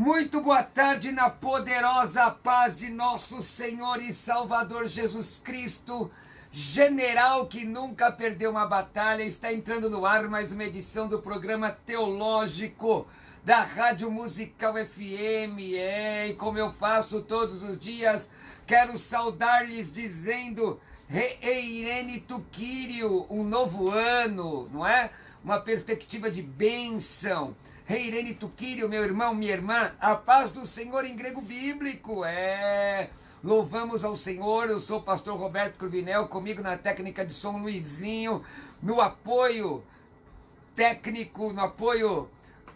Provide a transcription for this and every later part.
Muito boa tarde na poderosa paz de nosso Senhor e Salvador Jesus Cristo, general que nunca perdeu uma batalha. Está entrando no ar mais uma edição do programa teológico da Rádio Musical FM. E como eu faço todos os dias, quero saudar-lhes dizendo: Reirene Tuquírio, um novo ano, não é? Uma perspectiva de bênção. Reirene Tuquírio, meu irmão, minha irmã, a paz do Senhor em grego bíblico. Louvamos ao Senhor. Eu sou o pastor Roberto Cruvinel, comigo na técnica de som Luizinho, no apoio técnico, no apoio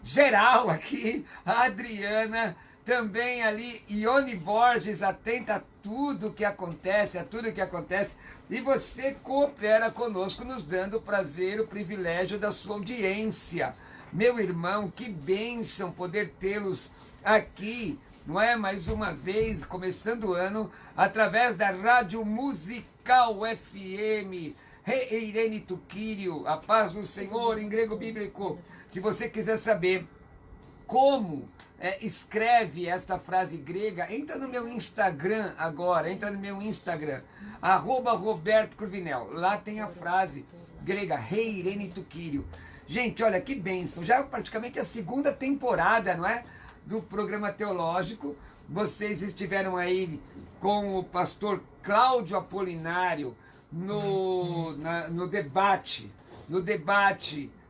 geral aqui, a Adriana, também ali, Ione Borges, atenta a tudo que acontece, e você coopera conosco, nos dando o prazer, o privilégio da sua audiência. Meu irmão, que bênção poder tê-los aqui, não é? Mais uma vez, começando o ano, através da Rádio Musical FM. Reirene Tuquírio, a paz do Senhor em grego bíblico. Se você quiser saber como escreve esta frase grega, entra no meu Instagram agora, @Roberto Cruvinel. Lá tem a frase grega, Reirene Tuquírio. Gente, olha que bênção, já praticamente a segunda temporada, não é? Do programa teológico. Vocês estiveram aí com o pastor Cláudio Apolinário no debate,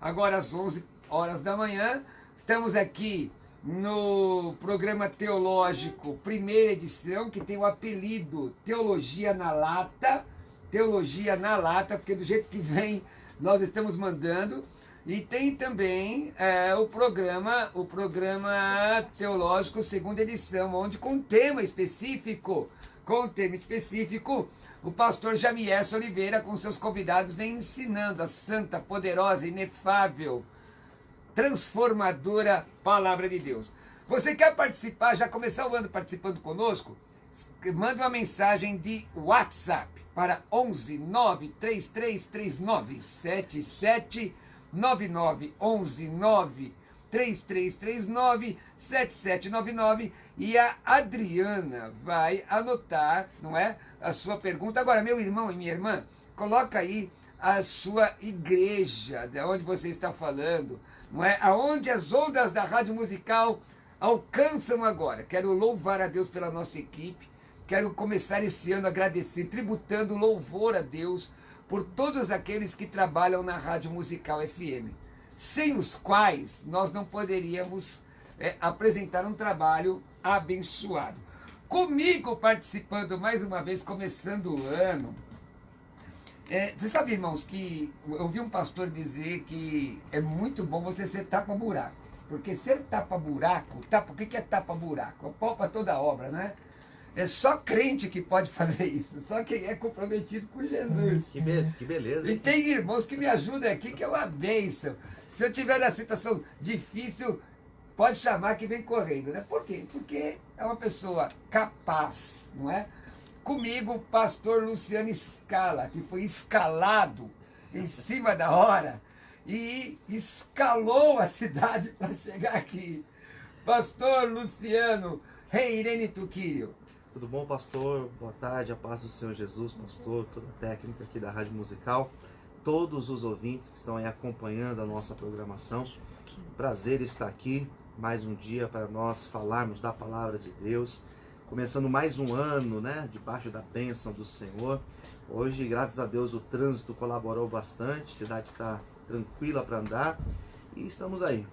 agora às 11 horas da manhã. Estamos aqui no programa teológico, primeira edição, que tem o apelido Teologia na Lata, porque do jeito que vem nós estamos mandando. E tem também o programa teológico segunda edição, onde com tema específico, o pastor Jamierson Oliveira com seus convidados vem ensinando a santa, poderosa, inefável, transformadora palavra de Deus. Você quer participar, já começar o ano participando conosco? Manda uma mensagem de WhatsApp para 11 93339 7799, 11 93339 7799, e a Adriana vai anotar, não é, a sua pergunta. Agora, meu irmão e minha irmã, coloca aí a sua igreja, de onde você está falando, não é? Aonde as ondas da Rádio Musical alcançam agora. Quero louvar a Deus pela nossa equipe, quero começar esse ano agradecendo, tributando louvor a Deus por todos aqueles que trabalham na Rádio Musical FM, sem os quais nós não poderíamos apresentar um trabalho abençoado. Comigo participando mais uma vez, começando o ano. Você sabe, irmãos, que eu ouvi um pastor dizer que é muito bom você ser tapa-buraco, porque ser tapa-buraco, o que é tapa-buraco? É pau para toda obra, né? É só crente que pode fazer isso, só quem é comprometido com Jesus. Que beleza. E tem irmãos que me ajudam aqui, que é uma bênção. Se eu tiver na situação difícil, pode chamar que vem correndo, né? Por quê? Porque é uma pessoa capaz, não é? Comigo, o pastor Luciano Scala, que foi escalado em cima da hora e escalou a cidade para chegar aqui. Pastor Luciano, Reirene Tuquírio. Tudo bom, pastor? Boa tarde, a paz do Senhor Jesus, pastor, toda a técnica aqui da Rádio Musical, todos os ouvintes que estão aí acompanhando a nossa programação. Prazer estar aqui, mais um dia para nós falarmos da palavra de Deus, começando mais um ano, né, debaixo da bênção do Senhor. Hoje, graças a Deus, o trânsito colaborou bastante, a cidade está tranquila para andar e estamos aí,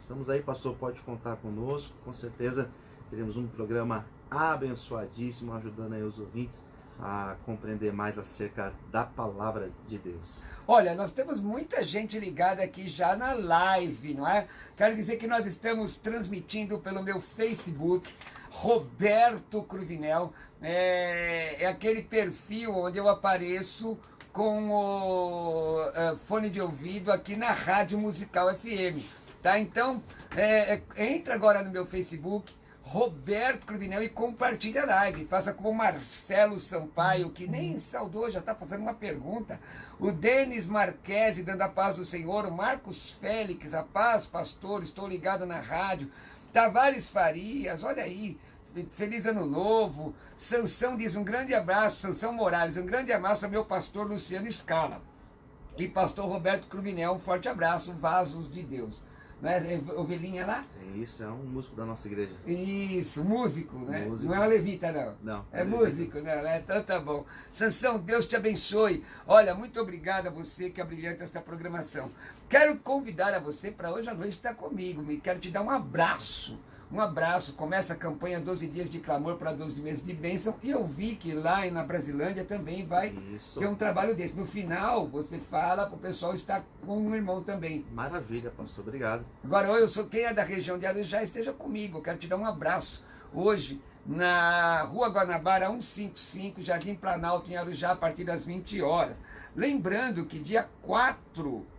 pastor, pode contar conosco, com certeza teremos um programa abençoadíssimo, ajudando aí os ouvintes a compreender mais acerca da palavra de Deus. Olha, nós temos muita gente ligada aqui já na live, não é? Quero dizer que nós estamos transmitindo pelo meu Facebook, Roberto Cruvinel, é aquele perfil onde eu apareço com o fone de ouvido aqui na Rádio Musical FM, tá? Então, entra agora no meu Facebook, Roberto Cruvinel, e compartilha a live. Faça como o Marcelo Sampaio, que nem saudou, já está fazendo uma pergunta. O Denis Marquese, dando a paz do Senhor. O Marcos Félix, a paz, pastor, estou ligado na rádio. Tavares Farias, olha aí, feliz ano novo. Sansão diz um grande abraço, Sansão Morales, um grande abraço ao meu pastor Luciano Scala. E pastor Roberto Cruvinel, um forte abraço, vasos de Deus. Não é ovelhinha lá? Isso, é um músico da nossa igreja. Isso, músico, né? Músico. Não é uma levita, não. Não. É músico, né? Então tá bom. Sansão, Deus te abençoe. Olha, muito obrigado a você que abrilhanta esta programação. Quero convidar a você para hoje à noite estar comigo. Quero te dar um abraço. Um abraço. Começa a campanha 12 dias de clamor para 12 meses de bênção. E eu vi que lá na Brasilândia também vai ter um trabalho desse. No final, você fala para o pessoal estar com um irmão também. Maravilha, pastor. Obrigado. Agora, eu sou quem é da região de Arujá, esteja comigo. Eu quero te dar um abraço. Hoje, na Rua Guanabara 155, Jardim Planalto, em Arujá, a partir das 20 horas. Lembrando que dia 4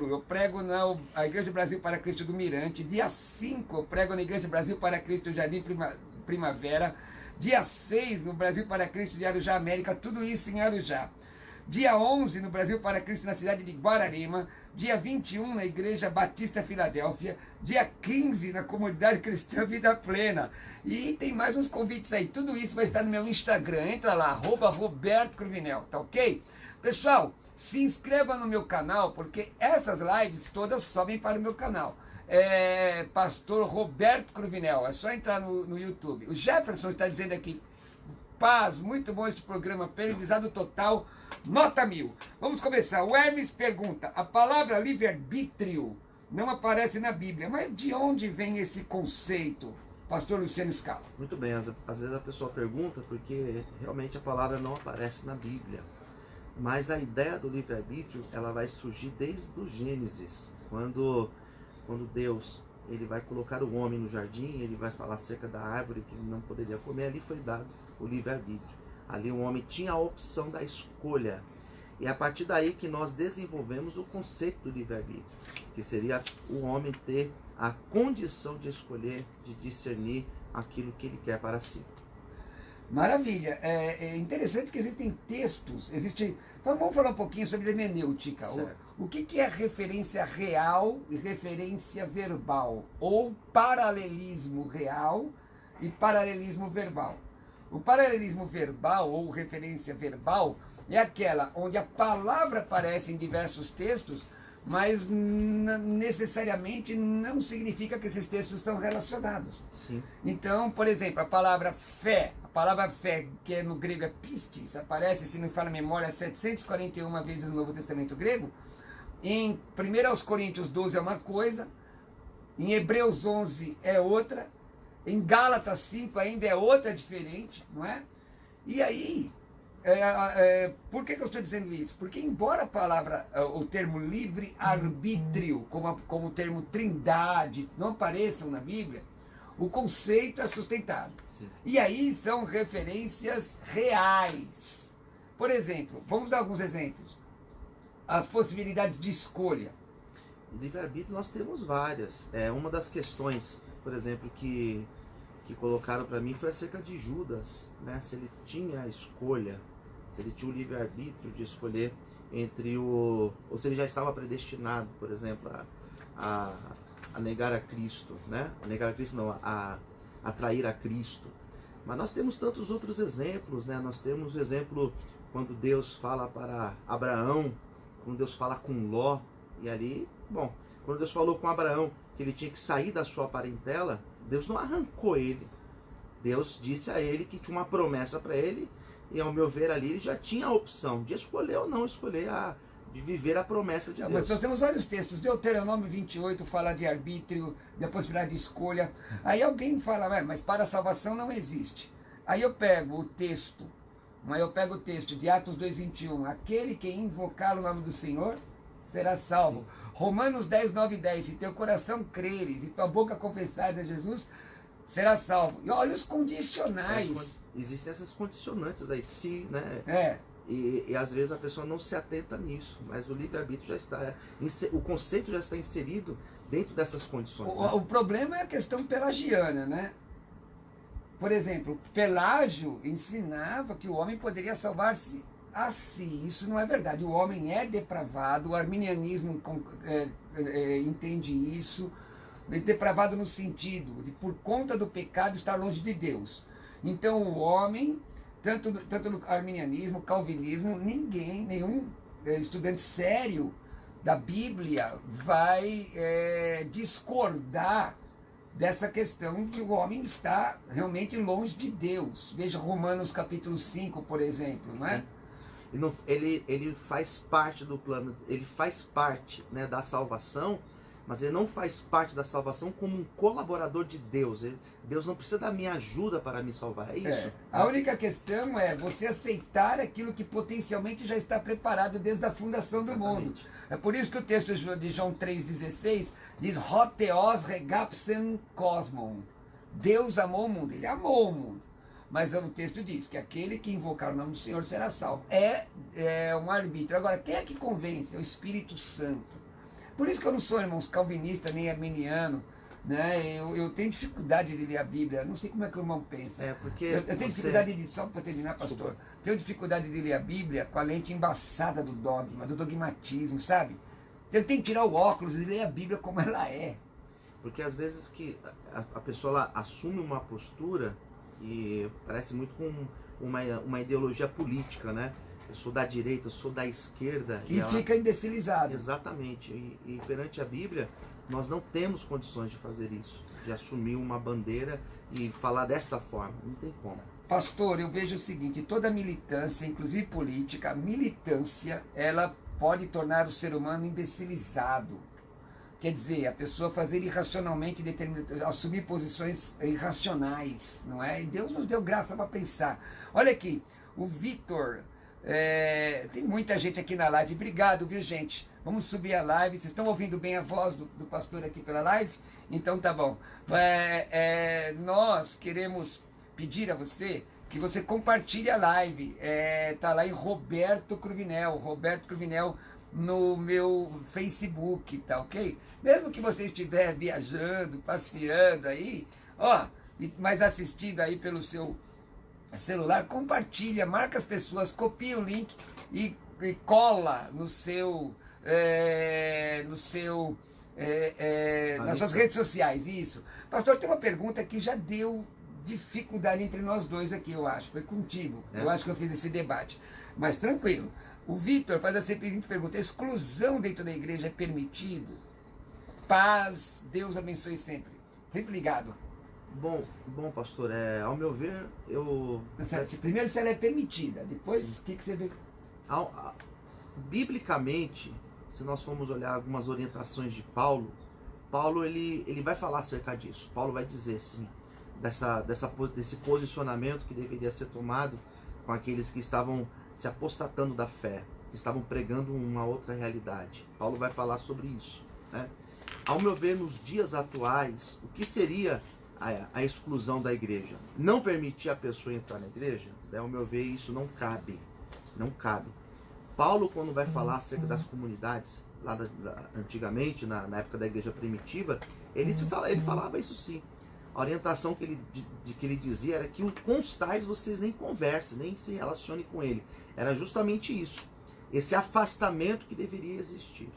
eu prego na Igreja Brasil para Cristo do Mirante. Dia 5 eu prego na Igreja Brasil para Cristo Jardim Primavera. Dia 6 no Brasil para Cristo de Arujá América, tudo isso em Arujá. Dia 11 no Brasil para Cristo na cidade de Guararema. Dia 21 na Igreja Batista Filadélfia. Dia 15 na Comunidade Cristã Vida Plena. E tem mais uns convites aí. Tudo isso vai estar no meu Instagram. Entra lá, @Roberto Cruvinel, tá ok? Pessoal, se inscreva no meu canal, porque essas lives todas sobem para o meu canal. Pastor Roberto Cruvinel, é só entrar no YouTube. O Jefferson está dizendo aqui, paz, muito bom este programa, aprendizado total, nota 1000. Vamos começar. O Hermes pergunta, a palavra livre-arbítrio não aparece na Bíblia, mas de onde vem esse conceito, pastor Luciano Scala? Muito bem, às vezes a pessoa pergunta porque realmente a palavra não aparece na Bíblia. Mas a ideia do livre-arbítrio, ela vai surgir desde o Gênesis, quando Deus ele vai colocar o homem no jardim, ele vai falar acerca da árvore que ele não poderia comer, ali foi dado o livre-arbítrio. Ali o homem tinha a opção da escolha. E é a partir daí que nós desenvolvemos o conceito do livre-arbítrio, que seria o homem ter a condição de escolher, de discernir aquilo que ele quer para si. Maravilha. É interessante que existem textos, então vamos falar um pouquinho sobre hermenêutica. O que é referência real e referência verbal? Ou paralelismo real e paralelismo verbal? O paralelismo verbal ou referência verbal é aquela onde a palavra aparece em diversos textos, mas necessariamente não significa que esses textos estão relacionados. Sim. Então, por exemplo, a palavra fé, que no grego é pistis, aparece, se não me falha a memória, 741 vezes no Novo Testamento grego. Em 1 Coríntios 12 é uma coisa, em Hebreus 11 é outra, em Gálatas 5 ainda é outra diferente, não é? E aí, por que eu estou dizendo isso? Porque embora a palavra, o termo livre-arbítrio, como o termo trindade, não apareçam na Bíblia, o conceito é sustentado. Sim. E aí são referências reais. Por exemplo, vamos dar alguns exemplos. As possibilidades de escolha. Livre-arbítrio nós temos várias. Uma das questões, por exemplo, que colocaram para mim foi acerca de Judas, né? Se ele tinha a escolha, se ele tinha o livre-arbítrio de escolher entre ou se ele já estava predestinado, por exemplo, a negar a Cristo, né? A negar a Cristo não, a trair a Cristo. Mas nós temos tantos outros exemplos, né? Nós temos o exemplo quando Deus fala para Abraão, quando Deus fala com Ló, e ali, bom, quando Deus falou com Abraão que ele tinha que sair da sua parentela, Deus não arrancou ele. Deus disse a ele que tinha uma promessa para ele, e ao meu ver ali ele já tinha a opção de escolher ou não escolher, de viver a promessa de Deus. Mas nós temos vários textos. Deuteronômio 28 fala de arbítrio, da possibilidade de escolha. Aí alguém fala, mas para a salvação não existe. Aí eu pego o texto de Atos 2:21, aquele que invocar o nome do Senhor será salvo. Sim. Romanos 10, 9 e 10, se teu coração creres e tua boca confessares a Jesus, será salvo. E olha os condicionais. Existem essas condicionantes aí, sim, né? E às vezes a pessoa não se atenta nisso, mas o livre-arbítrio já está, o conceito já está inserido dentro dessas condições. O problema é a questão pelagiana, né? Por exemplo, Pelágio ensinava que o homem poderia salvar-se a si. Isso não é verdade. O homem é depravado, o arminianismo entende isso, depravado no sentido de, por conta do pecado, estar longe de Deus. Então o homem, tanto no arminianismo, calvinismo, nenhum estudante sério da Bíblia vai discordar dessa questão que o homem está realmente longe de Deus. Veja Romanos capítulo 5, por exemplo, não é? Ele faz parte do plano, ele faz parte, né, da salvação, mas ele não faz parte da salvação como um colaborador de Deus. Deus não precisa da minha ajuda para me salvar, é isso. A única questão é você aceitar aquilo que potencialmente já está preparado desde a fundação do mundo. É por isso que o texto de João 3,16 diz Ho theos regapsen cosmon. Deus amou o mundo, ele amou o mundo. Mas o texto diz que aquele que invocar o nome do Senhor será salvo. É um arbítrio. Agora, quem é que convence? É o Espírito Santo. Por isso que eu não sou, irmãos, calvinista nem arminiano, né? Eu tenho dificuldade de ler a Bíblia. Não sei como é que o irmão pensa. Porque eu tenho dificuldade de, só para terminar, pastor, Desculpa. Tenho dificuldade de ler a Bíblia com a lente embaçada do dogma, do dogmatismo, sabe? Eu tenho que tirar o óculos e ler a Bíblia como ela é. Porque às vezes que a pessoa ela assume uma postura e parece muito com uma ideologia política, né? Eu sou da direita, eu sou da esquerda. E fica imbecilizado. Exatamente. E perante a Bíblia, nós não temos condições de fazer isso, de assumir uma bandeira e falar desta forma. Não tem como. Pastor, eu vejo o seguinte, toda militância, inclusive política, militância, ela pode tornar o ser humano imbecilizado. Quer dizer, a pessoa fazer irracionalmente, assumir posições irracionais, não é? E Deus nos deu graça para pensar. Olha aqui, o Vitor, tem muita gente aqui na live, obrigado, viu, gente? Vamos subir a live, vocês estão ouvindo bem a voz do pastor aqui pela live? Então tá bom. Nós queremos pedir a você que você compartilhe a live. Tá lá em Roberto Cruvinel no meu Facebook, tá ok? Mesmo que você estiver viajando, passeando aí, mas assistindo aí pelo seu celular, compartilha, marca as pessoas, copia o link e cola nas suas redes sociais, isso. Pastor, tem uma pergunta que já deu dificuldade entre nós dois aqui, eu acho, foi contigo, eu acho que eu fiz esse debate, mas tranquilo. O Vitor faz a seguinte pergunta: exclusão dentro da igreja é permitido? Paz, Deus abençoe sempre. Sempre ligado. Bom, pastor, ao meu ver, Primeiro se ela é permitida, depois o que você vê? Biblicamente, se nós formos olhar algumas orientações de Paulo ele vai falar acerca disso. Paulo vai dizer, sim, desse posicionamento que deveria ser tomado com aqueles que estavam se apostatando da fé, que estavam pregando uma outra realidade. Paulo vai falar sobre isso, né? Ao meu ver, nos dias atuais, o que seria a exclusão da igreja? Não permitir a pessoa entrar na igreja? Ao meu ver, isso não cabe. Não cabe. Paulo, quando vai falar acerca das comunidades, lá antigamente, na época da igreja primitiva, ele falava isso sim. A orientação que ele dizia era que com os tais vocês nem conversem, nem se relacionem com ele. Era justamente isso. Esse afastamento que deveria existir.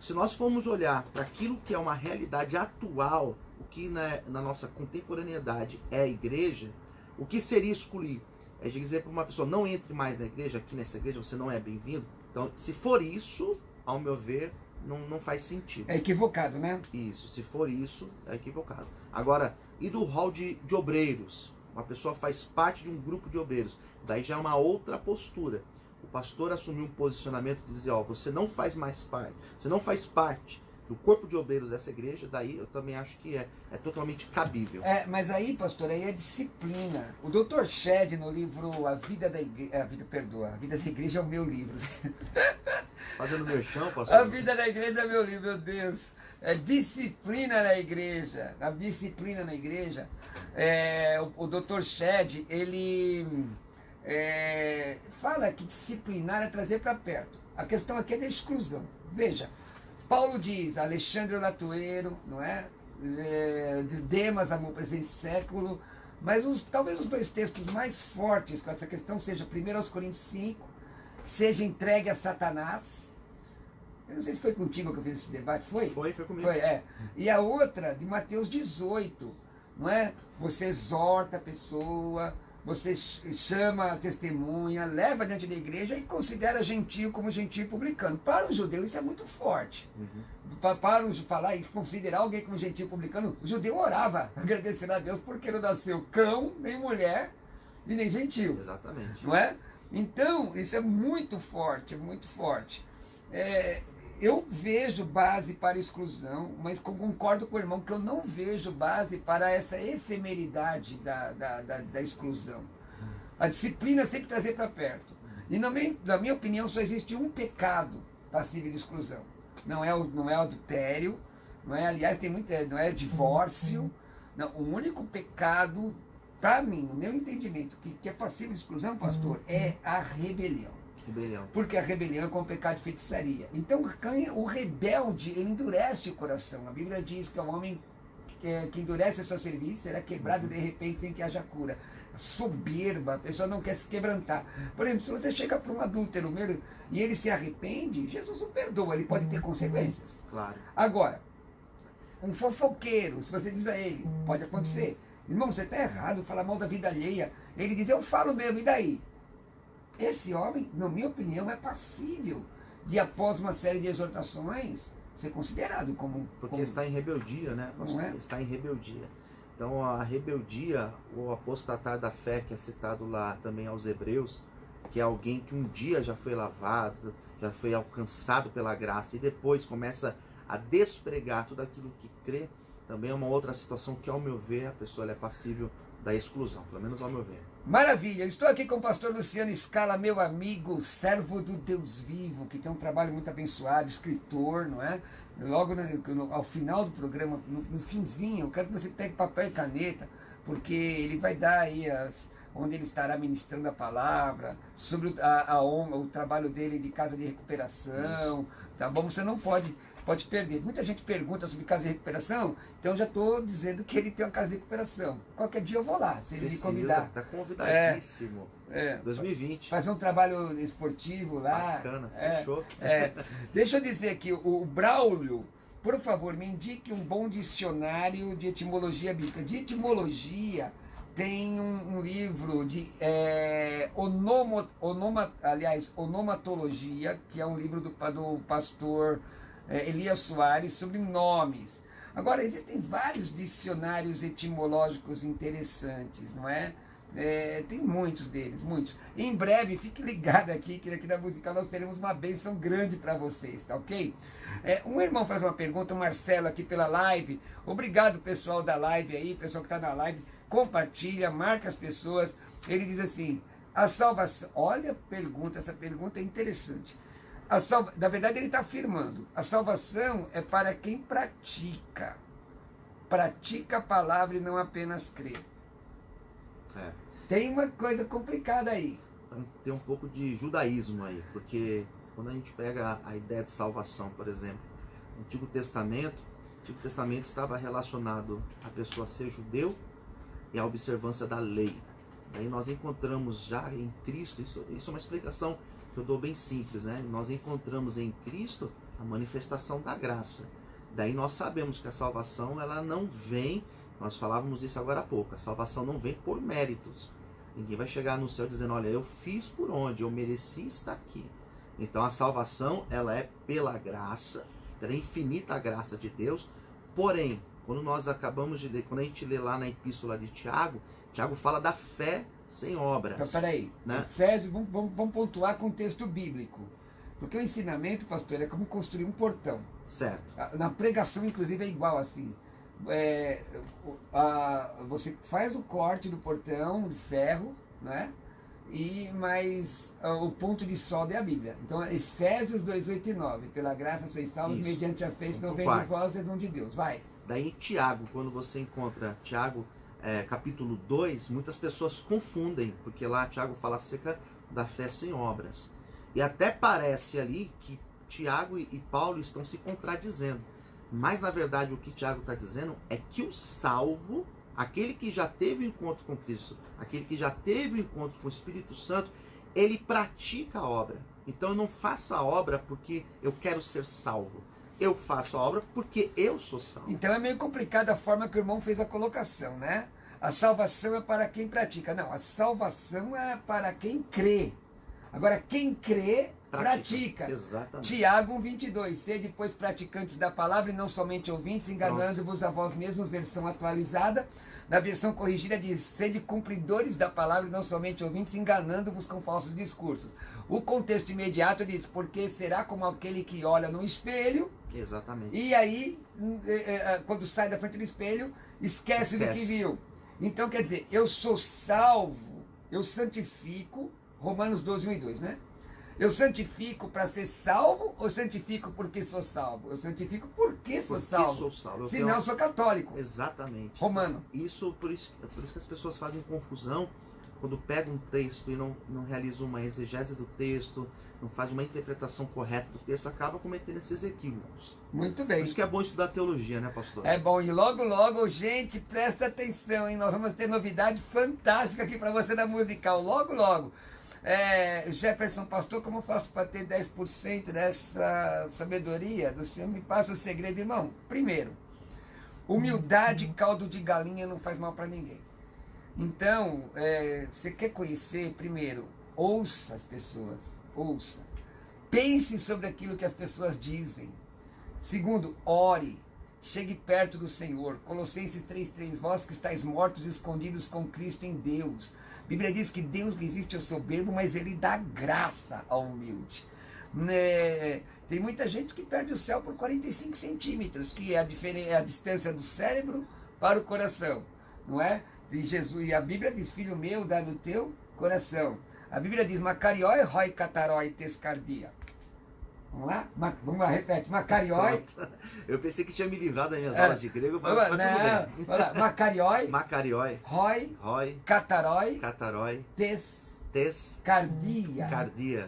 Se nós formos olhar para aquilo que é uma realidade atual, o que na nossa contemporaneidade é a igreja, o que seria excluir? É dizer para uma pessoa, não entre mais na igreja, aqui nessa igreja você não é bem-vindo. Então, se for isso, ao meu ver, não faz sentido. É equivocado, né? Isso, se for isso, é equivocado. Agora, e do hall de obreiros? Uma pessoa faz parte de um grupo de obreiros. Daí já é uma outra postura. O pastor assumiu um posicionamento de dizer, você não faz mais parte, você não faz parte do corpo de obreiros dessa igreja, daí eu também acho que é totalmente cabível. Mas aí, pastor, aí é disciplina. O Dr. Shedd, no livro A Vida da Igreja é o meu livro. Fazendo merchan, pastor? A Vida da Igreja é meu livro, meu Deus. É disciplina na igreja. A disciplina na igreja. O Dr. Shedd, ele fala que disciplinar é trazer para perto. A questão aqui é da exclusão. Veja, Paulo diz, Alexandre o Latueiro, não é? Demas, amor presente século, mas talvez os dois textos mais fortes com essa questão seja 1 Coríntios 5, seja entregue a Satanás, Eu não sei se foi contigo que eu fiz esse debate, foi? Foi comigo. Foi, é. E a outra, de Mateus 18, não é? Você exorta a pessoa, você chama a testemunha, leva diante da igreja e considera gentio como gentio publicano. Para o judeu isso é muito forte. Para os falar e considerar alguém como gentio publicano, o judeu orava, agradecendo a Deus porque não nasceu cão, nem mulher e nem gentio. Exatamente. Não é? Então, isso é muito forte, muito forte. Eu vejo base para exclusão, mas concordo com o irmão que eu não vejo base para essa efemeridade da exclusão. A disciplina sempre trazer para perto. E na minha opinião só existe um pecado passível de exclusão. Não é adultério, não é, aliás, não é divórcio. Não, o único pecado, para mim, no meu entendimento, que é passível de exclusão, pastor, é a rebelião. Porque a rebelião é como um pecado de feitiçaria. Então o rebelde, ele endurece o coração. A Bíblia diz que é o homem que endurece a sua cerviz será quebrado de repente sem que haja cura. Soberba, a pessoa não quer se quebrantar. Por exemplo, se você chega para um adúltero mesmo e ele se arrepende, Jesus o perdoa, ele pode ter consequências. Claro. Agora, um fofoqueiro, se você diz a ele, pode acontecer, irmão, você está errado, falar mal da vida alheia. Ele diz, eu falo mesmo, e daí? Esse homem, na minha opinião, é passível de, após uma série de exortações, ser considerado como... Porque está em rebeldia, né? Não é? Está em rebeldia. Então a rebeldia, o apostatar da fé, que é citado lá também aos Hebreus, que é alguém que um dia já foi lavado, já foi alcançado pela graça e depois começa a despregar tudo aquilo que crê, também é uma outra situação que, ao meu ver, a pessoa é passível da exclusão, pelo menos ao meu ver. Maravilha, estou aqui com o pastor Luciano Scala, meu amigo, servo do Deus vivo, que tem um trabalho muito abençoado, escritor, não é? Logo ao final do programa, no finzinho, eu quero que você pegue papel e caneta, porque ele vai dar aí onde ele estará ministrando a palavra, sobre o trabalho dele de casa de recuperação, tá bom? Você não pode perder. Muita gente pergunta sobre casa de recuperação, então já estou dizendo que ele tem uma casa de recuperação. Qualquer dia eu vou lá, se ele me convidar. Está convidadíssimo. 2020. Fazer um trabalho esportivo lá. Bacana, fechou. Deixa eu dizer aqui, o Braulio, por favor, me indique um bom dicionário de etimologia bíblica. De etimologia, tem um livro de onomatologia, que é um livro do pastor Elias Soares, sobre nomes. Agora, existem vários dicionários etimológicos interessantes, não é? Tem muitos deles, muitos. Em breve, fique ligado aqui, que aqui na Musical nós teremos uma bênção grande para vocês, tá ok? Um irmão faz uma pergunta, o Marcelo aqui pela live. Obrigado, pessoal da live aí, pessoal que está na live. Compartilha, marca as pessoas. Ele diz assim, a salvação... Olha a pergunta, essa pergunta é interessante. Na verdade, ele está afirmando, a salvação é para quem pratica. Pratica a palavra e não apenas crê. Tem uma coisa complicada aí. Tem um pouco de judaísmo aí, porque quando a gente pega a ideia de salvação, por exemplo, no Antigo Testamento estava relacionado a pessoa ser judeu e a observância da lei. Daí nós encontramos já em Cristo, isso é uma explicação que eu dou bem simples, né? Nós encontramos em Cristo a manifestação da graça. Daí nós sabemos que a salvação, ela não vem, nós falávamos isso agora há pouco, a salvação não vem por méritos. Ninguém vai chegar no céu dizendo, olha, eu fiz por onde, eu mereci estar aqui. Então a salvação, ela é pela graça, pela infinita graça de Deus. Porém, quando nós acabamos de ler, quando a gente lê lá na epístola de Tiago, Tiago fala da fé sem obras. Então, peraí, né? Efésios, vamos pontuar com o texto bíblico. Porque o ensinamento, pastor, é como construir um portão. Certo. Na pregação, inclusive, é igual assim. Você faz o corte do portão de ferro, né? Mas o ponto de solda é a Bíblia. Então, Efésios 2, 8 e 9. Pela graça sois salvos, mediante a fé, não vem de vós, é dom de Deus. Vai. Daí em Tiago, quando você encontra Tiago, capítulo 2, muitas pessoas confundem, porque lá Tiago fala acerca da fé sem obras. E até parece ali que Tiago e Paulo estão se contradizendo. Mas na verdade o que Tiago está dizendo é que o salvo, aquele que já teve o encontro com Cristo, aquele que já teve o encontro com o Espírito Santo, ele pratica a obra. Então eu não faço a obra porque eu quero ser salvo. Eu faço a obra porque eu sou salvo. Então é meio complicada a forma que o irmão fez a colocação, né? A salvação é para quem pratica. Não, a salvação é para quem crê. Agora, quem crê, pratica. Exatamente. Tiago 1,22. Sede, pois, praticantes da palavra e não somente ouvintes, enganando-vos a vós mesmos, versão atualizada. Na versão corrigida diz, sede cumpridores da palavra e não somente ouvintes, enganando-vos com falsos discursos. O contexto imediato diz, porque será como aquele que olha no espelho. Exatamente. E aí, quando sai da frente do espelho, esquece do que viu. Então, quer dizer, eu sou salvo, eu santifico, Romanos 12, 1 e 2, né? Eu santifico para ser salvo ou santifico porque sou salvo? Eu santifico porque sou salvo. Sou salvo. Senão eu sou católico. Exatamente. Romano. Por isso que as pessoas fazem confusão quando pegam um texto e não realizam uma exegese do texto, não faz uma interpretação correta do texto, acaba cometendo esses equívocos. Muito bem. Por isso que é bom estudar teologia, né, pastor? É bom. E logo, logo, gente, presta atenção, hein? Nós vamos ter novidade fantástica aqui para você da musical. Logo, logo. Jefferson, pastor, como eu faço para ter 10% dessa sabedoria do Senhor? Me passa o segredo, irmão. Primeiro, humildade, caldo de galinha não faz mal para ninguém. Então, você quer conhecer, primeiro, ouça as pessoas, ouça. Pense sobre aquilo que as pessoas dizem. Segundo, ore. Chegue perto do Senhor. Colossenses 3,3. Vós que estáis mortos, escondidos com Cristo em Deus. A Bíblia diz que Deus resiste ao soberbo, mas Ele dá graça ao humilde. Tem muita gente que perde o céu por 45 centímetros, que é a distância do cérebro para o coração. Não é? E a Bíblia diz, filho meu, dá no teu coração. A Bíblia diz, macarioi, roi, catarói, tescardia. Vamos lá, repete. Macarioi. Eu pensei que tinha me livrado das minhas aulas de grego, mas tudo bem. Macarioi. Macarioi. Roi. Catarói. Tescardia.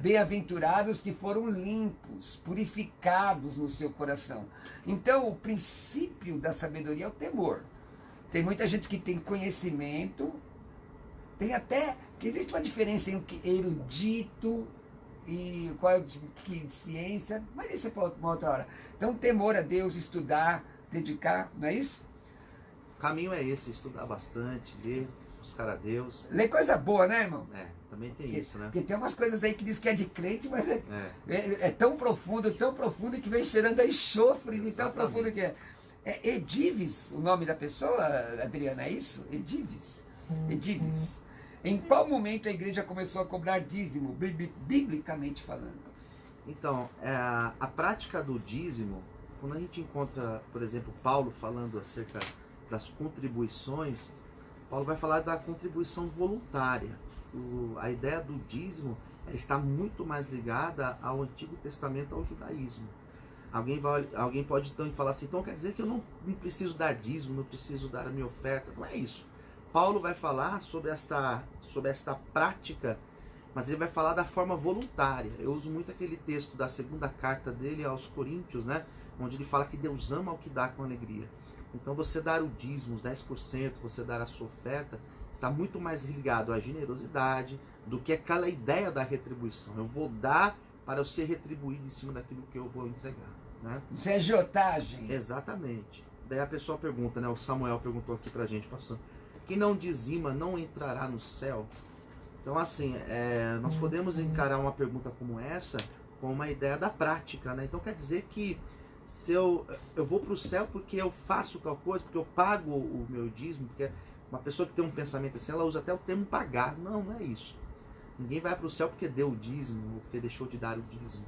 Bem-aventurados que foram limpos, purificados no seu coração. Então, o princípio da sabedoria é o temor. Tem muita gente que tem conhecimento, tem até, que existe uma diferença entre erudito e qual é que ciência, mas isso é para uma outra hora. Então, temor a Deus, estudar, dedicar, não é isso? O caminho é esse, estudar bastante, ler, buscar a Deus. Ler coisa boa, né, irmão? Também tem isso, né? Porque tem umas coisas aí que diz que é de crente, mas é tão profundo que vem cheirando a enxofre de tão profundo que é. É Edives o nome da pessoa, Adriana, é isso? Edives. Em qual momento a igreja começou a cobrar dízimo, biblicamente falando? Então, a prática do dízimo, quando a gente encontra, por exemplo, Paulo falando acerca das contribuições, Paulo vai falar da contribuição voluntária. A ideia do dízimo está muito mais ligada ao Antigo Testamento, ao judaísmo. Alguém pode então falar assim, então quer dizer que eu não preciso dar dízimo, não preciso dar a minha oferta. Não é isso. Paulo vai falar sobre esta prática, mas ele vai falar da forma voluntária. Eu uso muito aquele texto da segunda carta dele aos Coríntios, né, onde ele fala que Deus ama o que dá com alegria. Então você dar o dízimo, os 10%, você dar a sua oferta, está muito mais ligado à generosidade do que aquela ideia da retribuição. Eu vou dar para eu ser retribuído em cima daquilo que eu vou entregar. Né? Isso é agiotagem. Exatamente. Daí a pessoa pergunta, né? O Samuel perguntou aqui pra gente, pastor, quem não dizima não entrará no céu? Então assim, nós podemos encarar uma pergunta como essa com uma ideia da prática, né? Então quer dizer que se eu vou para o céu porque eu faço tal coisa, porque eu pago o meu dízimo, porque uma pessoa que tem um pensamento assim, ela usa até o termo pagar. Não, não é isso. Ninguém vai para o céu porque deu o dízimo ou porque deixou de dar o dízimo.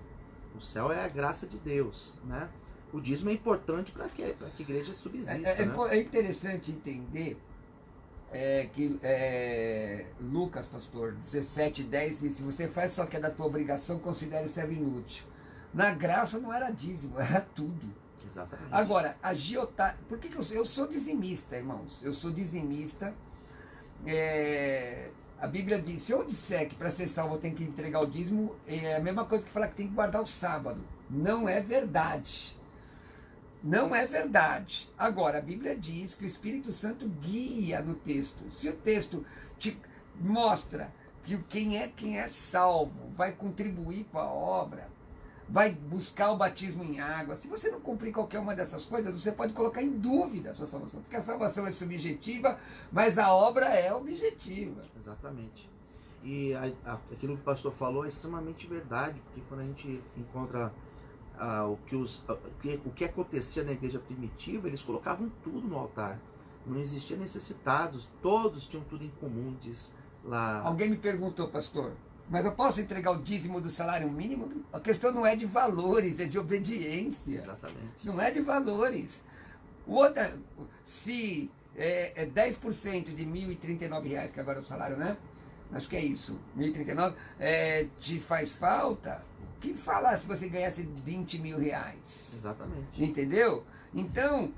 O céu é a graça de Deus, né? O dízimo é importante para que a igreja subsista. É interessante entender que Lucas, pastor, 17:10 diz, se você faz só que é da tua obrigação, considere servo inútil. Na graça não era dízimo, era tudo. Exatamente. Agora, por que eu sou dizimista, irmãos? Eu sou dizimista. A Bíblia diz, se eu disser que para ser salvo eu tenho que entregar o dízimo, é a mesma coisa que falar que tem que guardar o sábado. Não é verdade. Não é verdade. Agora, a Bíblia diz que o Espírito Santo guia no texto. Se o texto te mostra que quem é salvo vai contribuir com a obra, vai buscar o batismo em água. Se você não cumprir qualquer uma dessas coisas, você pode colocar em dúvida a sua salvação, porque a salvação é subjetiva, mas a obra é objetiva. Exatamente. E aquilo que o pastor falou é extremamente verdade, porque quando a gente encontra o que acontecia na igreja primitiva, eles colocavam tudo no altar. Não existia necessitados, todos tinham tudo em comum, diz lá. Alguém me perguntou, pastor, mas eu posso entregar o dízimo do salário mínimo? A questão não é de valores, é de obediência. Exatamente. Não é de valores. Outra, se é 10% de R$ 1.039, que agora é o salário, né? Acho que é isso, R$ 1.039, te faz falta, que falar se você ganhasse R$ 20 mil? Exatamente. Entendeu? Então,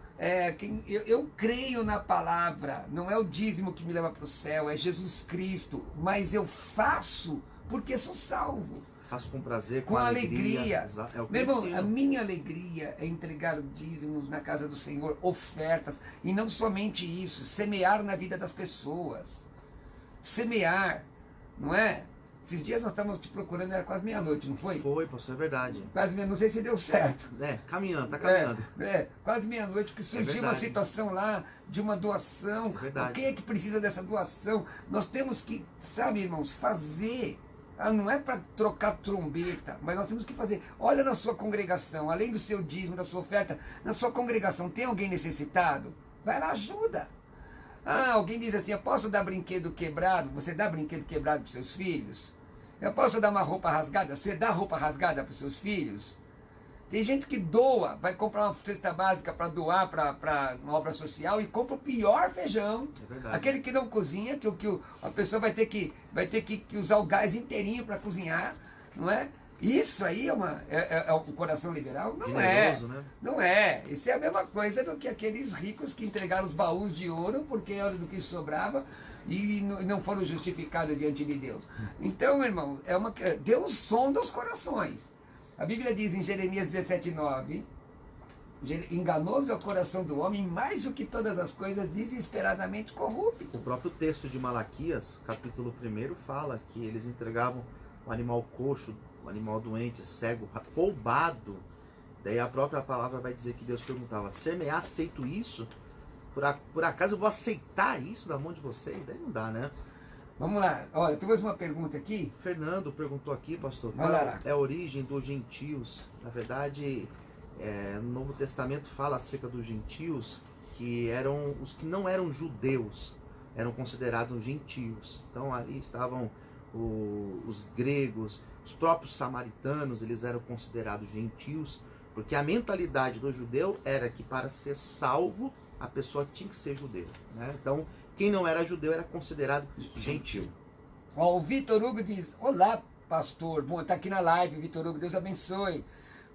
eu creio na palavra, não é o dízimo que me leva para o céu, é Jesus Cristo, mas eu faço porque sou salvo. Faço com prazer, com alegria. É o que Meu irmão, a minha alegria é entregar dízimos na casa do Senhor, ofertas, e não somente isso, semear na vida das pessoas. Semear, não é? Esses dias nós estávamos te procurando, era quase meia-noite, não foi? Foi, pastor, é verdade. Quase meia-noite, não sei se deu certo. Caminhando, tá caminhando. Quase meia-noite, porque surgiu uma situação lá de uma doação. Quem é que precisa dessa doação? Nós temos que, sabe, irmãos, fazer. Não é para trocar trombeta, mas nós temos que fazer. Olha na sua congregação, além do seu dízimo, da sua oferta, na sua congregação tem alguém necessitado? Vai lá, ajuda. Alguém diz assim, eu posso dar brinquedo quebrado? Você dá brinquedo quebrado para os seus filhos? Eu posso dar uma roupa rasgada? Você dá roupa rasgada para os seus filhos? Tem gente que doa, vai comprar uma cesta básica para doar para uma obra social e compra o pior feijão. É verdade. Aquele que não cozinha, que a pessoa vai ter que usar o gás inteirinho para cozinhar, não é? Isso aí é o coração liberal? Não generoso, é. Né? Não é. Isso é a mesma coisa do que aqueles ricos que entregaram os baús de ouro porque era do que sobrava e não foram justificados diante de Deus. Então, meu irmão, Deus sonda os corações. A Bíblia diz em Jeremias 17:9, enganoso é o coração do homem, mais do que todas as coisas, desesperadamente corrupto. O próprio texto de Malaquias, capítulo 1, fala que eles entregavam um animal coxo, um animal doente, cego, roubado. Daí a própria palavra vai dizer que Deus perguntava, ser-me aceito isso? Por acaso eu vou aceitar isso da mão de vocês? Daí não dá, né? Vamos lá, olha, tem mais uma pergunta aqui. Fernando perguntou aqui, pastor, qual é a origem dos gentios? Na verdade, no Novo Testamento fala acerca dos gentios, que eram os que não eram judeus, eram considerados gentios. Então ali estavam os gregos, os próprios samaritanos, eles eram considerados gentios, porque a mentalidade do judeu era que para ser salvo, a pessoa tinha que ser judeu, né? Então, quem não era judeu era considerado gentil. O Vitor Hugo diz, olá pastor, bom, está aqui na live, Vitor Hugo, Deus abençoe.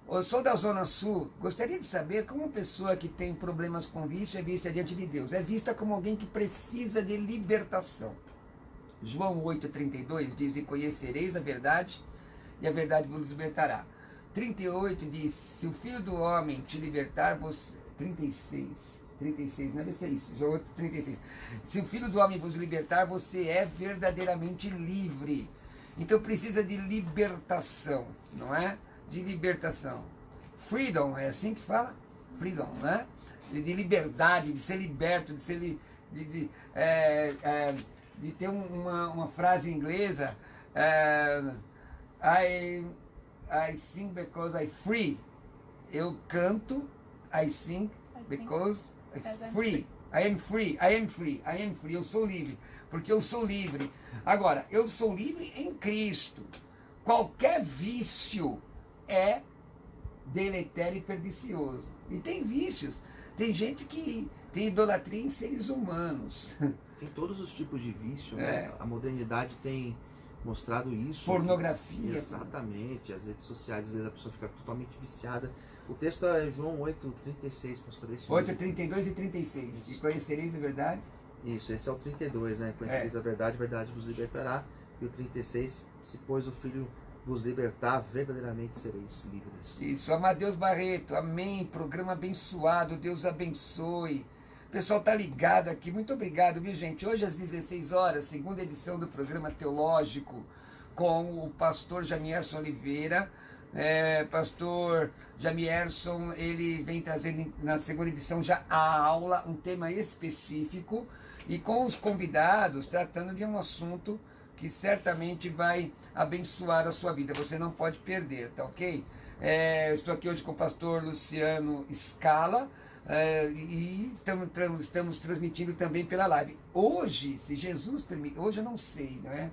Eu sou da Zona Sul, gostaria de saber como uma pessoa que tem problemas com vício é vista diante de Deus. É vista como alguém que precisa de libertação. João 8,32 diz, e conhecereis a verdade, e a verdade vos libertará. 38 diz, se o Filho do Homem te libertar, você... 36, não é isso, João 8,36. Se o Filho do Homem vos libertar, você é verdadeiramente livre. Então precisa de libertação, não é? De libertação. Freedom, é assim que fala? Freedom, né? De liberdade, de ser liberto, de ser... de ter uma frase inglesa, I sing because I free. Eu canto, I sing because I'm free. I am free, I am free, I am free. Eu sou livre, porque eu sou livre. Agora, eu sou livre em Cristo. Qualquer vício é deletério e pernicioso. E tem vícios. Tem gente que tem idolatria em seres humanos. Tem todos os tipos de vício, né? A modernidade tem mostrado isso. Pornografia. Exatamente. As redes sociais, às vezes a pessoa fica totalmente viciada. O texto é João 8,36, pastor. 8,32 e 36. Isso. E conhecereis a verdade? Isso, esse é o 32, né? Conhecereis a verdade vos libertará. E o 36, se pois o Filho vos libertar, verdadeiramente sereis livres. Isso, Amadeus Barreto, amém. Programa abençoado, Deus abençoe. O pessoal tá ligado aqui. Muito obrigado, viu, gente? Hoje às 16 horas, segunda edição do programa teológico com o pastor Jamierson Oliveira. Pastor Jamierson, ele vem trazendo na segunda edição já a aula, um tema específico, e com os convidados tratando de um assunto que certamente vai abençoar a sua vida. Você não pode perder, tá ok? Estou aqui hoje com o pastor Luciano Scala, e estamos transmitindo também pela live. Hoje, se Jesus permite, hoje eu não sei, não é?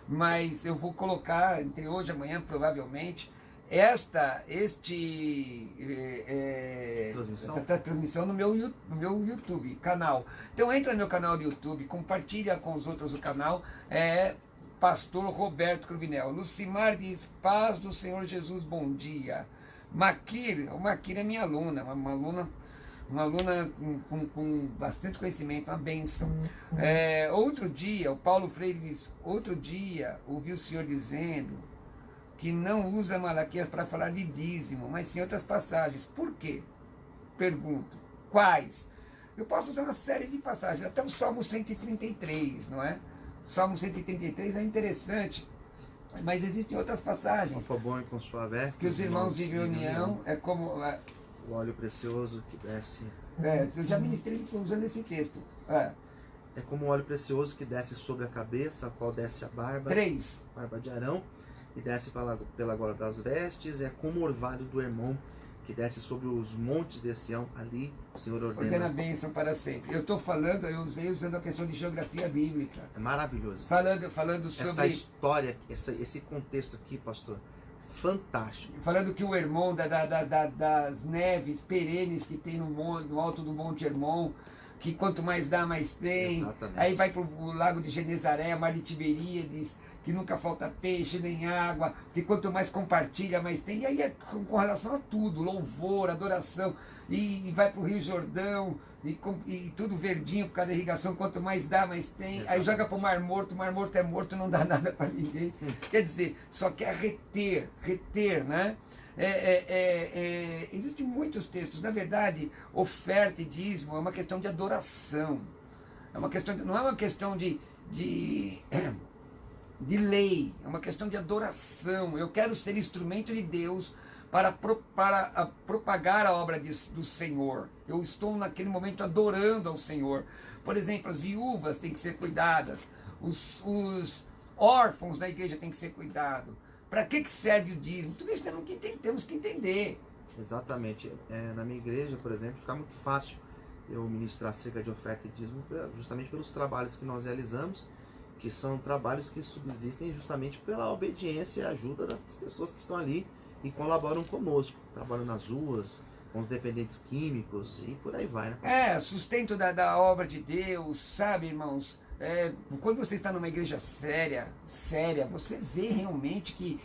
Mas eu vou colocar entre hoje e amanhã, provavelmente, essa transmissão no meu YouTube canal. Então entra no meu canal do YouTube, compartilha com os outros o canal. Pastor Roberto Cruvinel. Lucimar diz: paz do Senhor Jesus, bom dia. Maquir é minha aluna, uma aluna com bastante conhecimento, uma bênção. Outro dia, o Paulo Freire diz: outro dia ouvi o Senhor dizendo que não usa Malaquias para falar de dízimo, mas sim outras passagens. Por quê? Pergunto. Quais? Eu posso usar uma série de passagens, até o Salmo 133, não é? O Salmo 133 é interessante, mas existem outras passagens. Com bom e com sua vé, que os irmãos vivem em união, é como... o óleo precioso que desce... eu já ministrei usando esse texto. É como o óleo precioso que desce sobre a cabeça, a qual desce a barba. 3. Barba de Arão. E desce pela gola das vestes, é como o orvalho do Hermon, que desce sobre os montes de Sião, ali o Senhor ordena a bênção para sempre. Eu estou falando, usando a questão de geografia bíblica. É maravilhoso. Falando sobre... essa história, esse contexto aqui, pastor, fantástico. Falando que o Hermon, das neves perenes que tem no alto do Monte Hermon, que quanto mais dá, mais tem. Exatamente. Aí vai para o lago de Genezaré, a mar de Tiberíades, que nunca falta peixe nem água, que quanto mais compartilha, mais tem. E aí é com relação a tudo, louvor, adoração, e vai para o Rio Jordão, e tudo verdinho por causa da irrigação, quanto mais dá, mais tem. Exatamente. Aí joga para o Mar Morto é morto, não dá nada para ninguém. Quer dizer, só quer reter, né? Existem muitos textos. Na verdade, oferta e dízimo é uma questão de adoração. Não é uma questão de lei, é uma questão de adoração. Eu quero ser instrumento de Deus para propagar a obra do Senhor. Eu estou naquele momento adorando ao Senhor. Por exemplo, as viúvas têm que ser cuidadas, os órfãos da igreja têm que ser cuidados. Para que serve o dízimo? Tudo isso temos que entender. Exatamente. Na minha igreja, por exemplo, fica muito fácil eu ministrar acerca de oferta e dízimo, justamente pelos trabalhos que nós realizamos, que são trabalhos que subsistem justamente pela obediência e ajuda das pessoas que estão ali e colaboram conosco. Trabalham nas ruas, com os dependentes químicos e por aí vai, né? Sustento da obra de Deus, sabe, irmãos? Quando você está numa igreja séria, você vê realmente que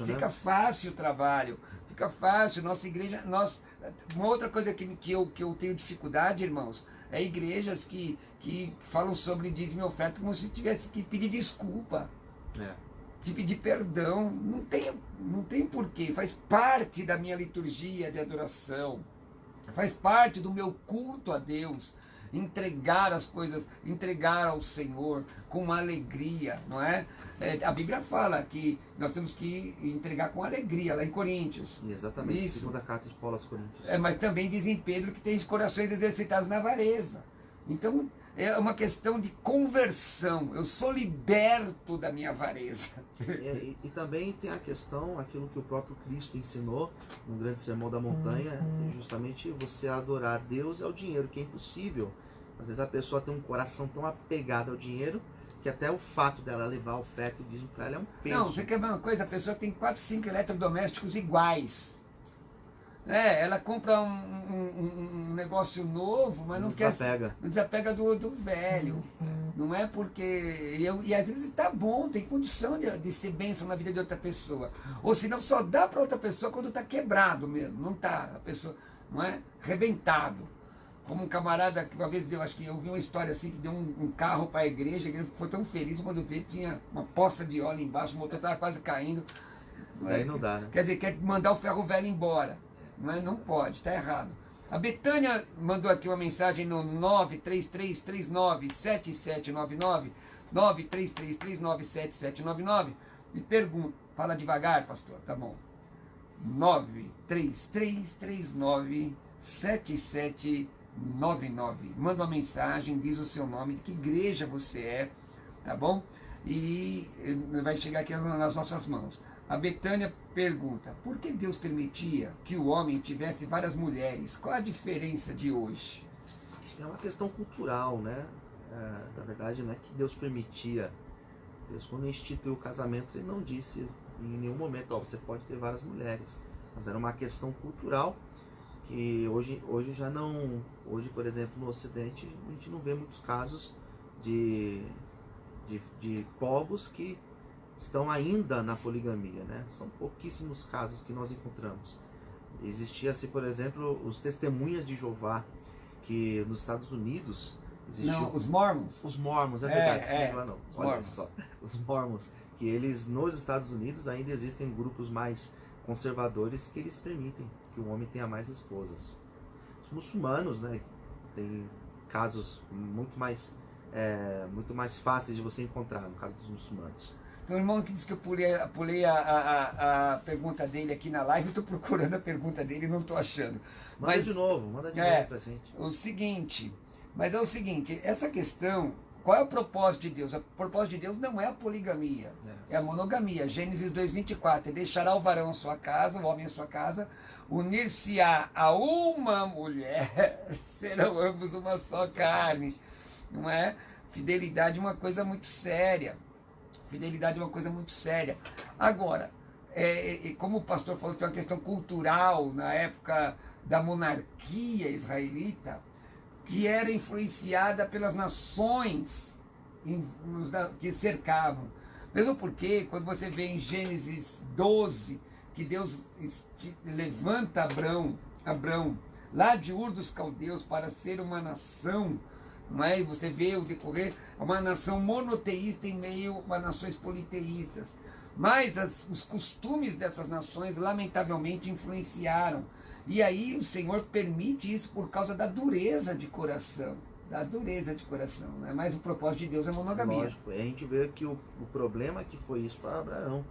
fica fácil o trabalho, fica fácil. Nossa igreja, uma outra coisa que eu tenho dificuldade, irmãos, é igrejas que falam sobre dízimo e oferta como se tivesse que pedir desculpa, de pedir perdão. Não tem porquê, faz parte da minha liturgia de adoração, faz parte do meu culto a Deus. Entregar as coisas, entregar ao Senhor com uma alegria, não é? A Bíblia fala que nós temos que entregar com alegria, lá em Coríntios. Exatamente, segunda carta de Paulo aos Coríntios. Mas também diz em Pedro que tem corações exercitados na avareza. Então, é uma questão de conversão. Eu sou liberto da minha avareza. E também tem a questão, aquilo que o próprio Cristo ensinou no grande sermão da montanha, justamente você adorar a Deus ao dinheiro, que é impossível. Às vezes a pessoa tem um coração tão apegado ao dinheiro que até o fato dela levar a oferta e dízimo para ela é um peso. Não, você quer ver uma coisa? A pessoa tem 4, 5 eletrodomésticos iguais. Ela compra um negócio novo, mas não desapega do velho. Não é porque... E às vezes está bom, tem condição de ser bênção na vida de outra pessoa. Ou senão só dá para outra pessoa quando está quebrado mesmo. Não está, a pessoa, não é? Rebentado. Como um camarada que uma vez deu, acho que eu vi uma história assim, que deu um carro para a igreja ficou tão feliz quando veio, tinha uma poça de óleo embaixo, o motor estava quase caindo. Aí não dá, né? Quer dizer, quer mandar o ferro velho embora. Mas não pode, está errado. A Betânia mandou aqui uma mensagem no 933397799, 933397799, e pergunta, fala devagar, pastor, tá bom. 933397799. Manda uma mensagem, diz o seu nome, de que igreja você é, tá bom? E vai chegar aqui nas nossas mãos. A Betânia pergunta, por que Deus permitia que o homem tivesse várias mulheres? Qual a diferença de hoje? É uma questão cultural, né? Na verdade, não é que Deus permitia. Deus, quando instituiu o casamento, ele não disse em nenhum momento, ó, você pode ter várias mulheres. Mas era uma questão cultural que hoje já não... Hoje, por exemplo, no Ocidente, a gente não vê muitos casos de povos que estão ainda na poligamia, né? São pouquíssimos casos que nós encontramos. Existia-se, por exemplo, os testemunhas de Jeová, que nos Estados Unidos existiu... Não, os Mormons. Os Mormons, é verdade. Não. Olha Mormons. só, os Mormons, que eles, nos Estados Unidos, ainda existem grupos mais conservadores que eles permitem que o homem tenha mais esposas. Os muçulmanos, né, tem casos muito mais fáceis de você encontrar, no caso dos muçulmanos. Tem um irmão que disse que eu pulei a pergunta dele aqui na live, eu estou procurando a pergunta dele e não estou achando. Manda de novo pra gente. Mas é o seguinte, essa questão, qual é o propósito de Deus? O propósito de Deus não é a poligamia, é a monogamia. Gênesis 2:24, deixará o varão a sua casa, o homem a sua casa, unir-se-á a uma mulher, serão ambos uma só carne. Não é? Fidelidade é uma coisa muito séria. Fidelidade é uma coisa muito séria. Agora, como o pastor falou, que é uma questão cultural na época da monarquia israelita, que era influenciada pelas nações que cercavam. Mesmo porque, quando você vê em Gênesis 12, que Deus levanta Abrão lá de Ur dos Caldeus para ser uma nação, não é? E você vê o decorrer, uma nação monoteísta em meio a nações politeístas. Mas os costumes dessas nações, lamentavelmente, influenciaram. E aí o Senhor permite isso por causa da dureza de coração. Né? Mas o propósito de Deus é monogamia. Lógico, a gente vê que o problema que foi isso para Abraão,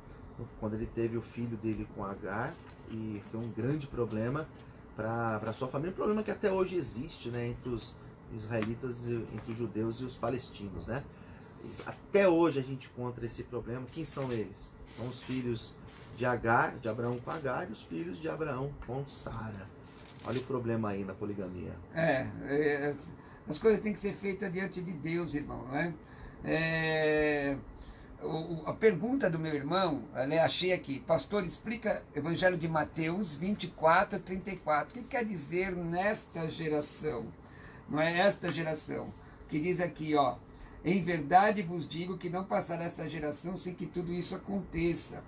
quando ele teve o filho dele com Agar, e foi um grande problema para sua família, um problema que até hoje existe, né, entre os israelitas, entre os judeus e os palestinos, né? Até hoje a gente encontra esse problema. Quem são eles? São os filhos de Agar, de Abraão com Agar, e os filhos de Abraão com Sara. Olha o problema aí na poligamia. As coisas têm que ser feitas diante de Deus, irmão, não é? A pergunta do meu irmão, achei aqui, pastor, explica Evangelho de Mateus 24:34. O que quer dizer nesta geração? Não é esta geração, que diz aqui, ó, em verdade vos digo que não passará essa geração sem que tudo isso aconteça.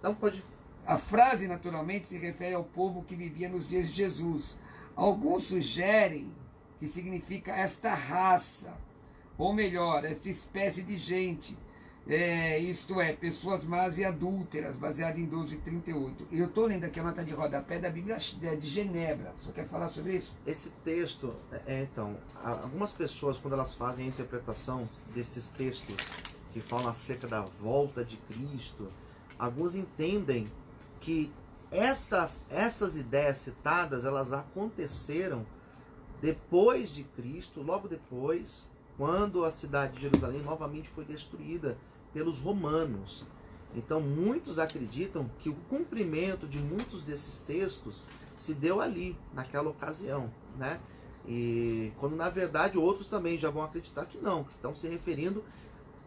Não pode. A frase, naturalmente, se refere ao povo que vivia nos dias de Jesus. Alguns sugerem que significa esta raça, ou melhor, esta espécie de gente, isto é, pessoas más e adúlteras, baseado em 12:38. Eu estou lendo aqui a nota de rodapé da Bíblia de Genebra. Você quer falar sobre isso? Esse texto, então, algumas pessoas, quando elas fazem a interpretação desses textos que falam acerca da volta de Cristo, alguns entendem que essas ideias citadas, elas aconteceram depois de Cristo, logo depois, quando a cidade de Jerusalém novamente foi destruída pelos romanos. Então muitos acreditam que o cumprimento de muitos desses textos se deu ali, naquela ocasião, né? E quando na verdade outros também já vão acreditar que não, que estão se referindo,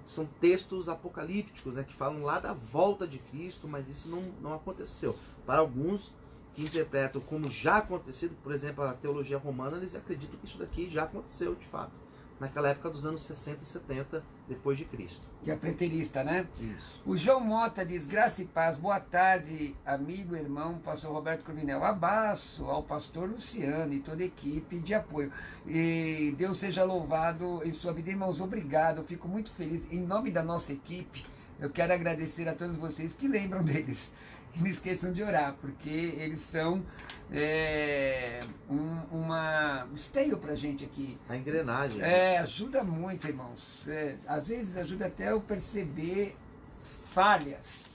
são textos apocalípticos, né, que falam lá da volta de Cristo, mas isso não aconteceu. Para alguns que interpretam como já acontecido, por exemplo, a teologia romana, eles acreditam que isso daqui já aconteceu de fato, naquela época dos anos 60 e 70 depois de Cristo. Que é preterista, né? Isso. O João Mota diz, graça e paz, boa tarde, amigo, irmão, pastor Roberto Cruvinel. Abraço ao pastor Luciano e toda a equipe de apoio. E Deus seja louvado em sua vida. Irmãos, obrigado, eu fico muito feliz. Em nome da nossa equipe, eu quero agradecer a todos vocês que lembram deles. E não esqueçam de orar, porque eles são um esteio pra gente aqui. A engrenagem. Ajuda muito, irmãos. Às vezes ajuda até eu perceber falhas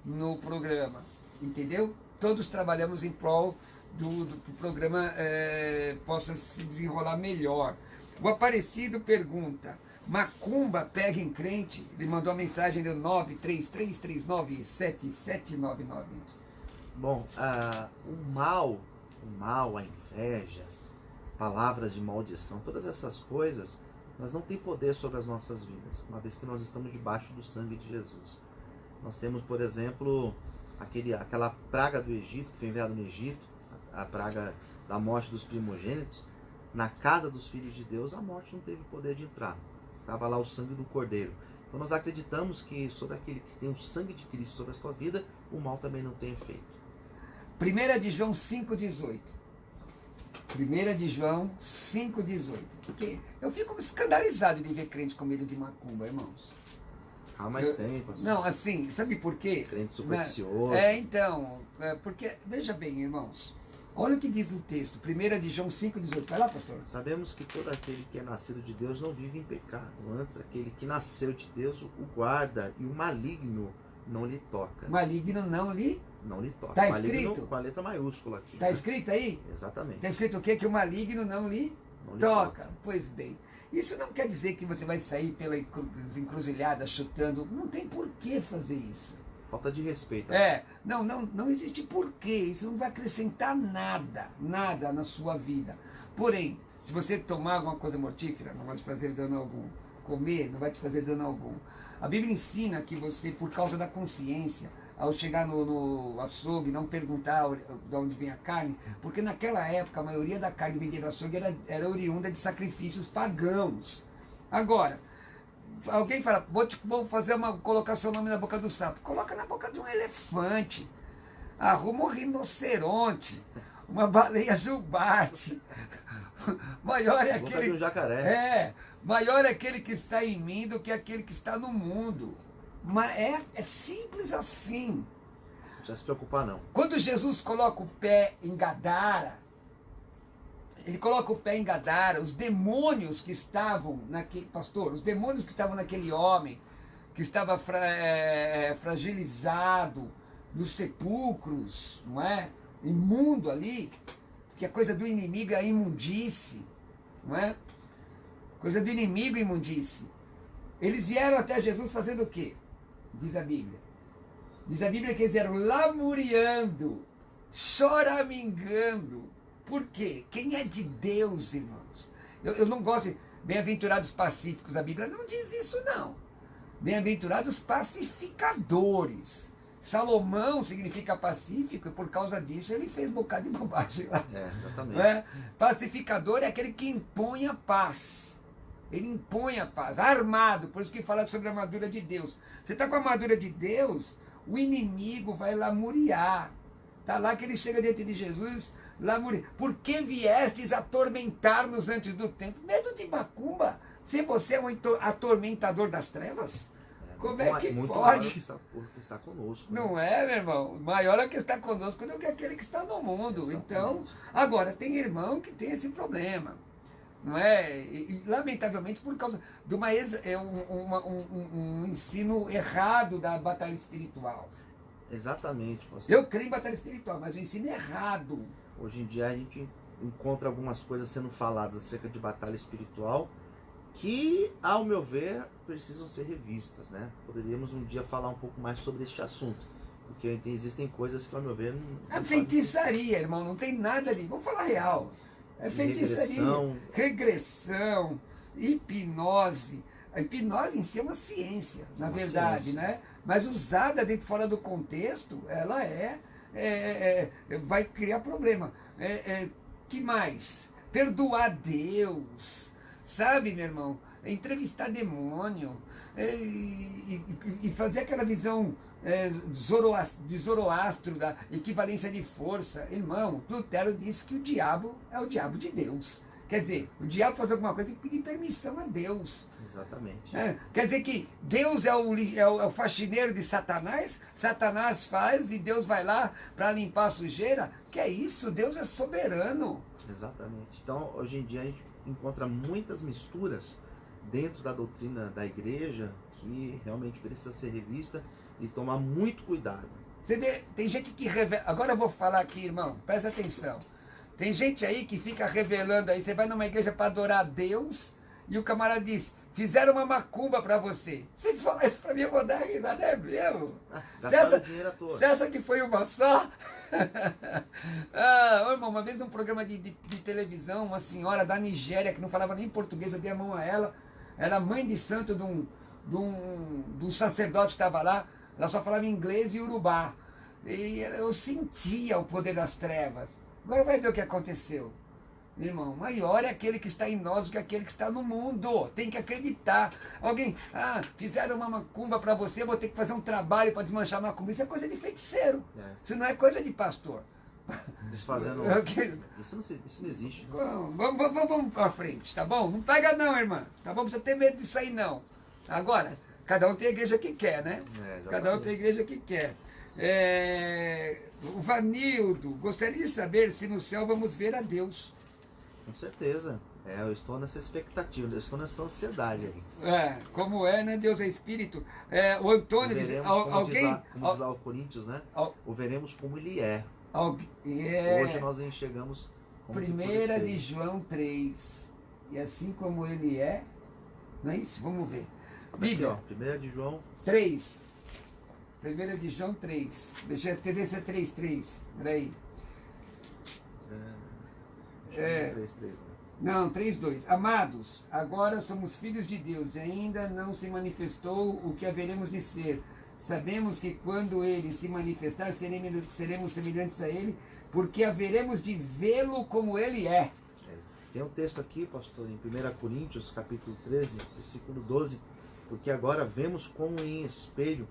no programa, entendeu? Todos trabalhamos em prol do que o programa possa se desenrolar melhor. O Aparecido pergunta: macumba pega em crente? Ele mandou a mensagem do 933397799. Bom, o mal, a inveja, palavras de maldição, todas essas coisas, elas não têm poder sobre as nossas vidas, uma vez que nós estamos debaixo do sangue de Jesus. Nós temos, por exemplo, aquela praga do Egito, que foi enviada no Egito, a praga da morte dos primogênitos. Na casa dos filhos de Deus, a morte não teve poder de entrar. Estava lá o sangue do Cordeiro. Então nós acreditamos que sobre aquele que tem o sangue de Cristo sobre a sua vida, o mal também não tem efeito. 1 de João 5,18. 1 de João 5,18. Porque eu fico escandalizado de ver crente com medo de macumba, irmãos. Mais tempo. Assim. Não, assim, sabe por quê? Crente supersticioso. Porque, veja bem, irmãos, olha o que diz o texto, 1 de João 5,18. Vai lá, pastor. Sabemos que todo aquele que é nascido de Deus não vive em pecado. Antes, aquele que nasceu de Deus o guarda, e o maligno não lhe toca. Maligno não lhe toca. Está escrito? Com a letra maiúscula aqui. Está escrito aí? Exatamente. Está escrito o quê? Que o maligno não lhe toca. Pois bem. Isso não quer dizer que você vai sair pelas encruzilhadas chutando. Não tem por que fazer isso. Falta de respeito. Não existe porquê. Isso não vai acrescentar nada na sua vida. Porém, se você tomar alguma coisa mortífera, não vai te fazer dano algum. Comer, não vai te fazer dano algum. A Bíblia ensina que você, por causa da consciência, ao chegar no açougue, não perguntar de onde vem a carne, porque naquela época a maioria da carne vendida no açougue era oriunda de sacrifícios pagãos. Agora, alguém fala, vou fazer colocar seu nome na boca do sapo. Coloca na boca de um elefante. Arruma um rinoceronte, uma baleia jubarte. Maior é aquele. De um jacaré. Maior é aquele que está em mim do que aquele que está no mundo. Mas é simples assim. Não precisa se preocupar, não. Quando Jesus coloca o pé em Gadara, ele coloca o pé em Gadara, os demônios que estavam naquele pastor, os demônios que estavam naquele homem, que estava fragilizado nos sepulcros, não é? Imundo ali, que a coisa do inimigo é a imundície, não é? Coisa do inimigo, imundície. Eles vieram até Jesus fazendo o quê? Diz a Bíblia. Diz a Bíblia que eles vieram lamuriando, choramingando. Por quê? Quem é de Deus, irmãos? Eu não gosto de bem-aventurados pacíficos. A Bíblia não diz isso, não. Bem-aventurados pacificadores. Salomão significa pacífico e por causa disso ele fez um bocado de bobagem lá. Exatamente. Pacificador é aquele que impõe a paz. Ele impõe a paz, armado, por isso que fala sobre a armadura de Deus. Você está com a armadura de Deus, o inimigo vai lamuriar. Está lá que ele chega diante de Jesus, lamuriar. Por que viestes atormentar-nos antes do tempo? Medo de macumba? Se você é um atormentador das trevas? Como é que muito pode? Está conosco. Não é, meu irmão? Maior é que está conosco do que aquele que está no mundo. Exatamente. Então, agora, tem irmão que tem esse problema. Não é? E, lamentavelmente, por causa de um ensino errado da batalha espiritual. Exatamente. Eu creio em batalha espiritual, mas o ensino é errado. Hoje em dia a gente encontra algumas coisas sendo faladas acerca de batalha espiritual que, ao meu ver, precisam ser revistas, né? Poderíamos um dia falar um pouco mais sobre este assunto, porque existem coisas que, ao meu ver, não É feitiçaria, irmão, não tem nada ali. Vamos falar real. É feitiçaria, regressão, hipnose. A hipnose em si é uma ciência, na verdade, ciência, né? Mas usada dentro fora do contexto, ela vai criar problema. Que mais? Perdoar Deus, sabe, meu irmão? Entrevistar demônio e fazer aquela visão de Zoroastro, da equivalência de força. Irmão, Lutero disse que o diabo é o diabo de Deus. Quer dizer, o diabo fazer alguma coisa tem que pedir permissão a Deus. Exatamente. Quer dizer que Deus é o faxineiro de Satanás, Satanás faz e Deus vai lá para limpar a sujeira. Que é isso? Deus é soberano. Exatamente. Então, hoje em dia a gente encontra muitas misturas dentro da doutrina da igreja que realmente precisa ser revista e tomar muito cuidado. Você vê, tem gente que revela. Agora eu vou falar aqui, irmão, presta atenção. Tem gente aí que fica revelando aí, você vai numa igreja para adorar a Deus e o camarada diz, fizeram uma macumba para você. Se falar isso para mim, eu vou dar risada, é mesmo? Você acha que foi uma só? Irmão, uma vez num programa de televisão, uma senhora da Nigéria que não falava nem português, eu dei a mão a ela, era mãe de santo de um sacerdote que estava lá, ela só falava inglês e urubá. E eu sentia o poder das trevas. Agora vai ver o que aconteceu. Irmão, maior é aquele que está em nós do que aquele que está no mundo. Tem que acreditar. Alguém, fizeram uma macumba para você, eu vou ter que fazer um trabalho para desmanchar a macumba. Isso é coisa de feiticeiro. Isso não é coisa de pastor. Desfazendo. Isso não existe. Vamos para frente, tá bom? Não pega não, irmã. Tá bom? Não precisa ter medo disso aí não. Agora, cada um tem a igreja que quer, né? Cada um tem a igreja que quer. O Vanildo, gostaria de saber se no céu vamos ver a Deus. Com certeza. Eu estou nessa expectativa, eu estou nessa ansiedade aí. Como é, né? Deus é Espírito. O Antônio diz, alguém... Como diz lá o Coríntios, né? O veremos como ele é. Hoje nós enxergamos como 1 de João 3. E assim como ele é, não é isso? Vamos ver. Bíblia. Aqui, 1 de João 3. 1 de João 3. Deixa a tendência 3:3. Peraí. 3:3. Não, 3:2. Amados, agora somos filhos de Deus e ainda não se manifestou o que haveremos de ser. Sabemos que quando ele se manifestar, seremos semelhantes a ele, porque haveremos de vê-lo como ele é. Tem um texto aqui, pastor, em 1 Coríntios, capítulo 13, versículo 12. Porque agora vemos como em espelho,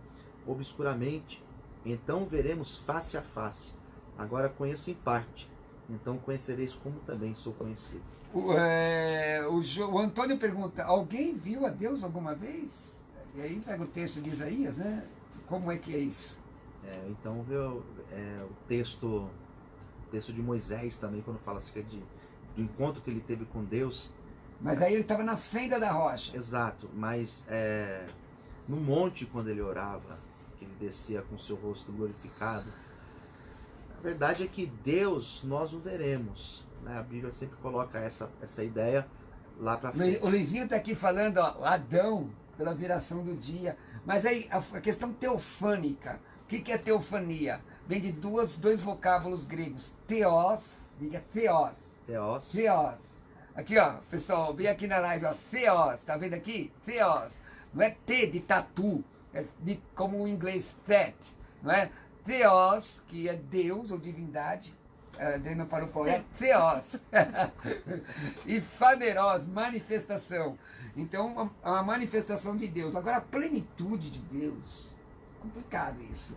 obscuramente, então veremos face a face. Agora conheço em parte, então conhecereis como também sou conhecido. O Antônio pergunta, alguém viu a Deus alguma vez? E aí pega o texto de Isaías, né? Como é que é isso? Então o texto de Moisés também, quando fala acerca do encontro que ele teve com Deus. Mas aí ele estava na fenda da rocha. Exato, mas no monte, quando ele orava, que ele descia com seu rosto glorificado, a verdade é que Deus, nós o veremos. Né? A Bíblia sempre coloca essa ideia lá para frente. O Luizinho está aqui falando, Adão, pela viração do dia. Mas aí a questão teofânica, o que é teofania? Vem de dois vocábulos gregos, theos, diga theos. Theos. Aqui, pessoal, vem aqui na live, theos, tá vendo aqui? Theos. Não é T de tatu, como o inglês that, não é? Theos, que é Deus ou divindade, não parou por é theos. E phaneros, manifestação. Então, a manifestação de Deus. Agora, a plenitude de Deus, complicado isso.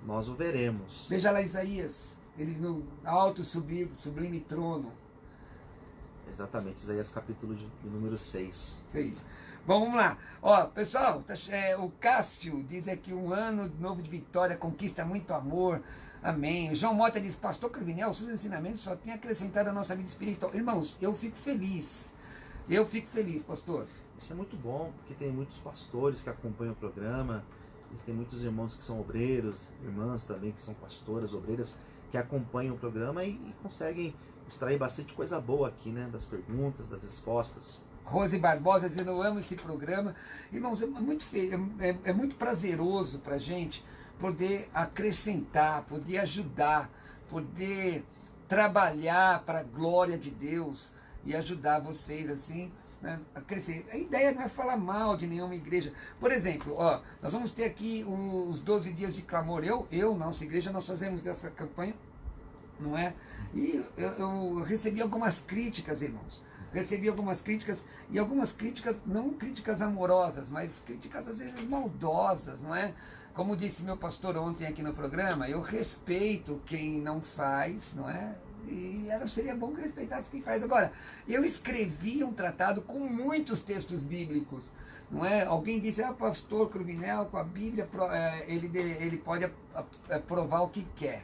Nós o veremos. Veja lá Isaías, ele no alto sublime trono. Exatamente, Isaías capítulo de número 6. Bom, vamos lá. Pessoal, o Cássio diz aqui, um ano novo de vitória, conquista muito amor. Amém. O João Mota diz, pastor Cruvinel, seus ensinamentos só tem acrescentado a nossa vida espiritual. Irmãos, eu fico feliz. Pastor. Isso é muito bom, porque tem muitos pastores que acompanham o programa. Tem muitos irmãos que são obreiros, irmãs também que são pastoras, obreiras, que acompanham o programa e conseguem extrair bastante coisa boa aqui, né? Das perguntas, das respostas. Rose Barbosa dizendo, eu amo esse programa. Irmãos, é muito prazeroso para a gente poder acrescentar, poder ajudar, poder trabalhar para a glória de Deus e ajudar vocês assim, né, a crescer. A ideia não é falar mal de nenhuma igreja. Por exemplo, nós vamos ter aqui os 12 dias de clamor. Nossa igreja, nós fazemos essa campanha, não é? E eu recebi algumas críticas, irmãos. Recebi algumas críticas, e algumas críticas, não críticas amorosas, mas críticas às vezes maldosas, não é? Como disse meu pastor ontem aqui no programa, eu respeito quem não faz, não é? E seria bom que respeitasse quem faz. Agora, eu escrevi um tratado com muitos textos bíblicos. Não é? Alguém disse, pastor Cruvinel, com a Bíblia, ele pode provar o que quer.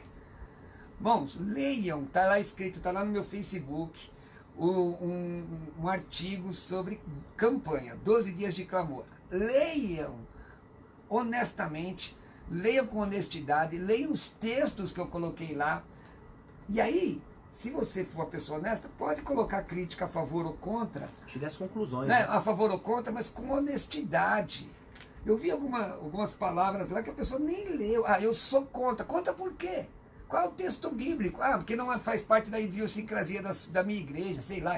Bons, leiam, está lá escrito, está lá no meu Facebook, um artigo sobre campanha, 12 dias de clamor. Leiam honestamente, leiam com honestidade, leiam os textos que eu coloquei lá. E aí, se você for uma pessoa honesta, pode colocar crítica a favor ou contra. Tire as conclusões. Né? A favor ou contra, mas com honestidade. Eu vi algumas palavras lá que a pessoa nem leu. Eu sou contra. Contra por quê? Qual é o texto bíblico? Porque não faz parte da idiosincrasia da minha igreja, sei lá,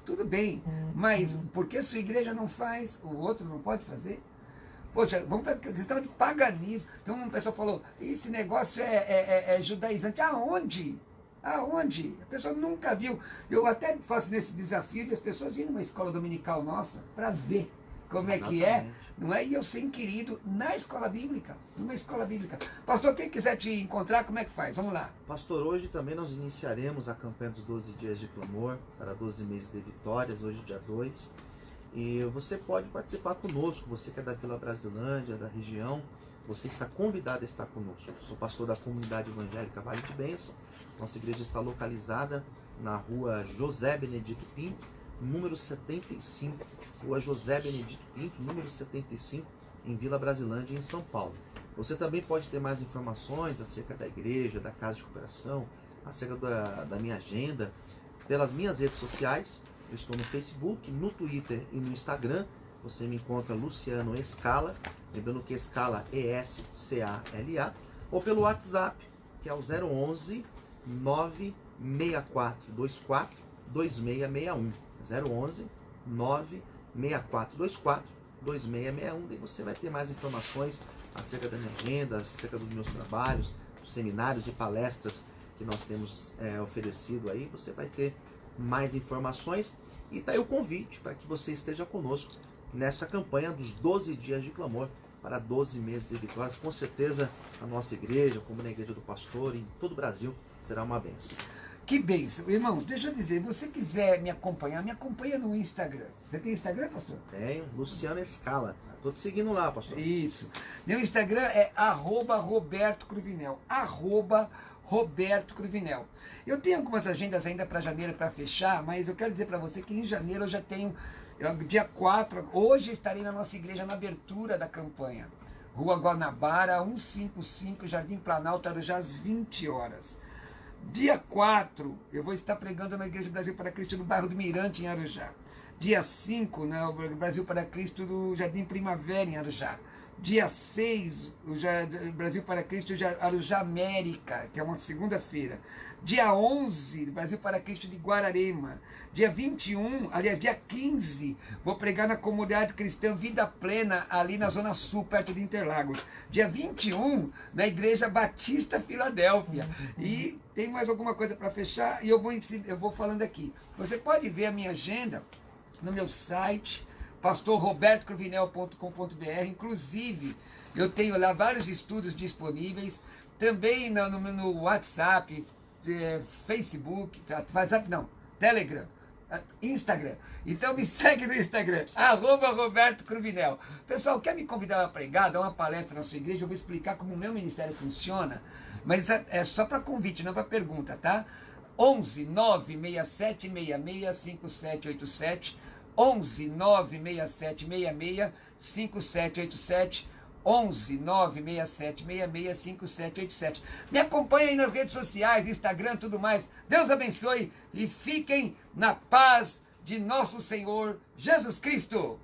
tudo bem. Mas por que sua igreja não faz, o outro não pode fazer? Poxa, vamos ver questão de paganismo. Então uma pessoa falou, esse negócio é judaizante. Aonde? Aonde? A pessoa nunca viu. Eu até faço nesse desafio de as pessoas irem numa escola dominical nossa para ver como é que é, não é? E eu ser inquirido na escola bíblica, numa escola bíblica. Pastor, quem quiser te encontrar, como é que faz? Vamos lá. Pastor, hoje também nós iniciaremos a campanha dos 12 dias de clamor para 12 meses de vitórias, hoje dia 2. E você pode participar conosco, você que é da Vila Brasilândia, da região, você está convidado a estar conosco. Sou pastor da comunidade evangélica Vale de Bênção. Nossa igreja está localizada na rua José Benedito Pinto, número 75, rua José Benedito Pinto, número 75, em Vila Brasilândia, em São Paulo. Você também pode ter mais informações acerca da igreja, da casa de cooperação, acerca da minha agenda, pelas minhas redes sociais. Eu estou no Facebook, no Twitter e no Instagram. Você me encontra Luciano Escala, lembrando que Escala ESCALA, ou pelo WhatsApp, que é o 011 96424 2661. 011 96424 2661. Daí você vai ter mais informações acerca da minha agenda, acerca dos meus trabalhos, dos seminários e palestras que nós temos oferecido aí. Você vai ter mais informações e tá aí o convite para que você esteja conosco nessa campanha dos 12 dias de clamor para 12 meses de vitórias. Com certeza a nossa igreja, como na igreja do pastor, em todo o Brasil, será uma bênção. Que bênção. Irmão, deixa eu dizer, você quiser me acompanha no Instagram. Você tem Instagram, pastor? Tenho, Luciano Escala. Estou te seguindo lá, pastor. Isso. Meu Instagram é @Roberto Cruvinel. Roberto Cruvinel. Eu tenho algumas agendas ainda para janeiro para fechar, mas eu quero dizer para você que em janeiro eu já tenho, dia 4, hoje estarei na nossa igreja na abertura da campanha. Rua Guanabara, 155, Jardim Planalto, Arujá, às 20 horas. Dia 4, eu vou estar pregando na Igreja Brasil para Cristo no bairro do Mirante, em Arujá. Dia 5, no Brasil para Cristo do Jardim Primavera, em Arujá. Dia 6, o Brasil para Cristo, Arujá América, que é uma segunda-feira. Dia 11, Brasil para Cristo de Guararema. Dia 21, aliás, dia 15, vou pregar na comunidade cristã Vida Plena, ali na Zona Sul, perto de Interlagos. Dia 21, na Igreja Batista Filadélfia. E tem mais alguma coisa para fechar, e eu vou falando aqui. Você pode ver a minha agenda no meu site, pastorrobertocruvinel.com.br. Inclusive, eu tenho lá vários estudos disponíveis, também no WhatsApp, Facebook, WhatsApp não, Telegram, Instagram. Então me segue no Instagram, @Roberto Cruvinel. Pessoal, quer me convidar a pregar, dar uma palestra na sua igreja? Eu vou explicar como o meu ministério funciona, mas é só para convite, não para pergunta, tá? 11 96766 5787, 11 96766 5787, 11 96766 5787. Me acompanhe aí nas redes sociais, Instagram, tudo mais. Deus abençoe e fiquem na paz de nosso Senhor Jesus Cristo.